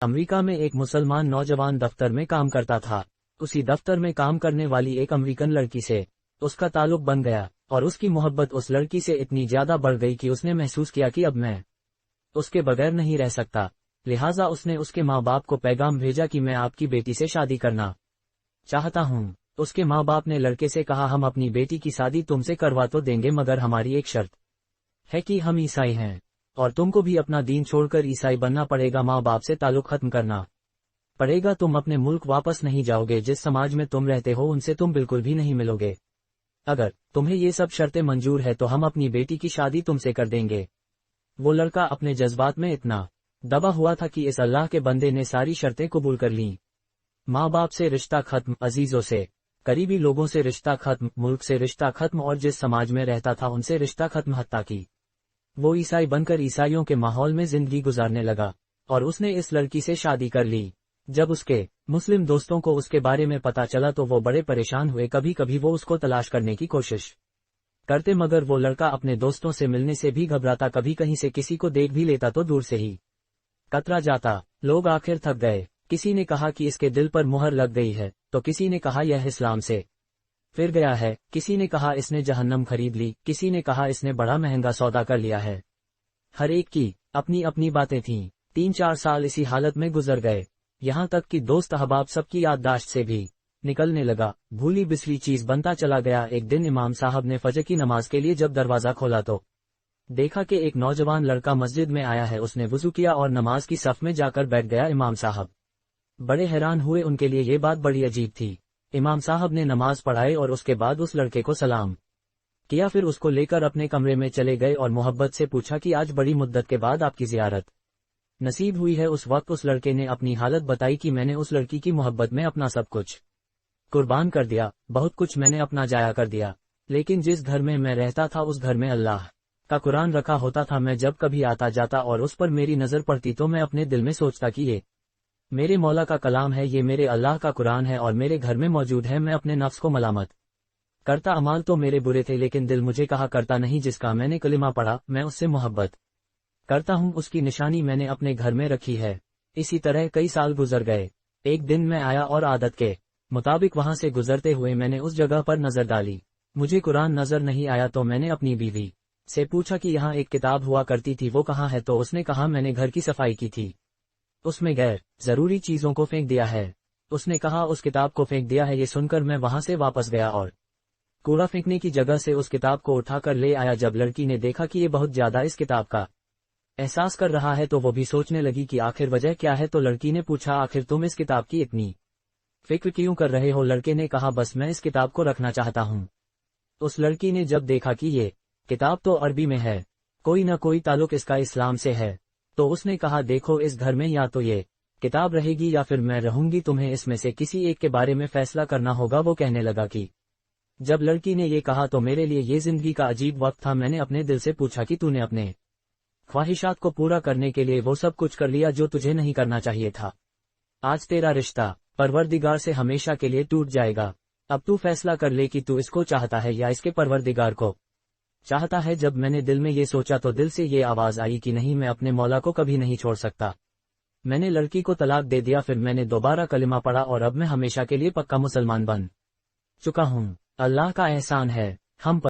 امریکہ میں ایک مسلمان نوجوان دفتر میں کام کرتا تھا۔ اسی دفتر میں کام کرنے والی ایک امریکن لڑکی سے اس کا تعلق بن گیا، اور اس کی محبت اس لڑکی سے اتنی زیادہ بڑھ گئی کہ اس نے محسوس کیا کہ اب میں اس کے بغیر نہیں رہ سکتا۔ لہٰذا اس نے اس کے ماں باپ کو پیغام بھیجا کہ میں آپ کی بیٹی سے شادی کرنا چاہتا ہوں۔ اس کے ماں باپ نے لڑکے سے کہا، ہم اپنی بیٹی کی شادی تم سے کروا تو دیں گے، مگر ہماری ایک شرط ہے کہ ہم عیسائی ہیں اور تم کو بھی اپنا دین چھوڑ کر عیسائی بننا پڑے گا، ماں باپ سے تعلق ختم کرنا پڑے گا، تم اپنے ملک واپس نہیں جاؤ گے، جس سماج میں تم رہتے ہو ان سے تم بالکل بھی نہیں ملو گے۔ اگر تمہیں یہ سب شرطیں منظور ہے تو ہم اپنی بیٹی کی شادی تم سے کر دیں گے۔ وہ لڑکا اپنے جذبات میں اتنا دبا ہوا تھا کہ اس اللہ کے بندے نے ساری شرطیں قبول کر لیں۔ ماں باپ سے رشتہ ختم، عزیزوں سے، قریبی لوگوں سے رشتہ ختم، ملک سے رشتہ ختم، اور جس سماج میں رہتا تھا ان سے رشتہ ختم، حتیٰ کہ وہ عیسائی بن کر عیسائیوں کے ماحول میں زندگی گزارنے لگا، اور اس نے اس لڑکی سے شادی کر لی۔ جب اس کے مسلم دوستوں کو اس کے بارے میں پتا چلا تو وہ بڑے پریشان ہوئے، کبھی کبھی وہ اس کو تلاش کرنے کی کوشش کرتے، مگر وہ لڑکا اپنے دوستوں سے ملنے سے بھی گھبراتا، کبھی کہیں سے کسی کو دیکھ بھی لیتا تو دور سے ہی کترا جاتا۔ لوگ آخر تھک گئے، کسی نے کہا کہ اس کے دل پر مہر لگ گئی ہے، تو کسی نے کہا یہ اسلام سے پھر گیا ہے، کسی نے کہا اس نے جہنم خرید لی، کسی نے کہا اس نے بڑا مہنگا سودا کر لیا ہے۔ ہر ایک کی اپنی اپنی باتیں تھیں۔ 3-4 سال اسی حالت میں گزر گئے، یہاں تک کہ دوست احباب سب کی یادداشت سے بھی نکلنے لگا، بھولی بسری چیز بنتا چلا گیا۔ ایک دن امام صاحب نے فجر کی نماز کے لیے جب دروازہ کھولا تو دیکھا کہ ایک نوجوان لڑکا مسجد میں آیا ہے۔ اس نے وضو کیا اور نماز کی صف میں جا کر بیٹھ گیا۔ امام صاحب بڑے حیران ہوئے، ان کے لیے یہ بات بڑی عجیب تھی۔ امام صاحب نے نماز پڑھائی اور اس کے بعد اس لڑکے کو سلام کیا، پھر اس کو لے کر اپنے کمرے میں چلے گئے اور محبت سے پوچھا کہ آج بڑی مدت کے بعد آپ کی زیارت نصیب ہوئی ہے۔ اس وقت اس لڑکے نے اپنی حالت بتائی کہ میں نے اس لڑکی کی محبت میں اپنا سب کچھ قربان کر دیا، بہت کچھ میں نے اپنا ضائع کر دیا، لیکن جس گھر میں میں رہتا تھا اس گھر میں اللہ کا قرآن رکھا ہوتا تھا۔ میں جب کبھی آتا جاتا اور اس پر میری نظر پڑتی تو میں اپنے دل میں سوچتا کہ یہ میرے مولا کا کلام ہے، یہ میرے اللہ کا قرآن ہے اور میرے گھر میں موجود ہے۔ میں اپنے نفس کو ملامت کرتا، اعمال تو میرے برے تھے لیکن دل مجھے کہا کرتا نہیں، جس کا میں نے کلمہ پڑھا میں اس سے محبت کرتا ہوں، اس کی نشانی میں نے اپنے گھر میں رکھی ہے۔ اسی طرح کئی سال گزر گئے۔ ایک دن میں آیا اور عادت کے مطابق وہاں سے گزرتے ہوئے میں نے اس جگہ پر نظر ڈالی، مجھے قرآن نظر نہیں آیا، تو میں نے اپنی بیوی سے پوچھا کہ یہاں ایک کتاب ہوا کرتی تھی، وہ کہاں ہے؟ تو اس نے کہا میں نے گھر کی صفائی کی تھی، اس میں غیر ضروری چیزوں کو پھینک دیا ہے۔ اس نے کہا اس کتاب کو پھینک دیا ہے۔ یہ سن کر میں وہاں سے واپس گیا اور کوڑا پھینکنے کی جگہ سے اس کتاب کو اٹھا کر لے آیا۔ جب لڑکی نے دیکھا کہ یہ بہت زیادہ اس کتاب کا احساس کر رہا ہے تو وہ بھی سوچنے لگی کہ آخر وجہ کیا ہے، تو لڑکی نے پوچھا آخر تم اس کتاب کی اتنی فکر کیوں کر رہے ہو؟ لڑکے نے کہا بس میں اس کتاب کو رکھنا چاہتا ہوں۔ اس لڑکی نے جب دیکھا کہ یہ کتاب تو عربی میں ہے، کوئی نہ کوئی تعلق اس کا اسلام سے ہے، تو اس نے کہا دیکھو اس گھر میں یا تو یہ کتاب رہے گی یا پھر میں رہوں گی، تمہیں اس میں سے کسی ایک کے بارے میں فیصلہ کرنا ہوگا۔ وہ کہنے لگا کہ جب لڑکی نے یہ کہا تو میرے لیے یہ زندگی کا عجیب وقت تھا۔ میں نے اپنے دل سے پوچھا کہ تو نے اپنے خواہشات کو پورا کرنے کے لیے وہ سب کچھ کر لیا جو تجھے نہیں کرنا چاہیے تھا۔ آج تیرا رشتہ پروردگار سے ہمیشہ کے لیے ٹوٹ جائے گا۔ اب تو فیصلہ کر لے کہ تو اس کو چاہتا ہے یا اس کے پروردگار کو چاہتا ہے۔ جب میں نے دل میں یہ سوچا تو دل سے یہ آواز آئی کہ نہیں، میں اپنے مولا کو کبھی نہیں چھوڑ سکتا۔ میں نے لڑکی کو طلاق دے دیا، پھر میں نے دوبارہ کلمہ پڑھا اور اب میں ہمیشہ کے لیے پکا مسلمان بن چکا ہوں۔ اللہ کا احسان ہے ہم پر۔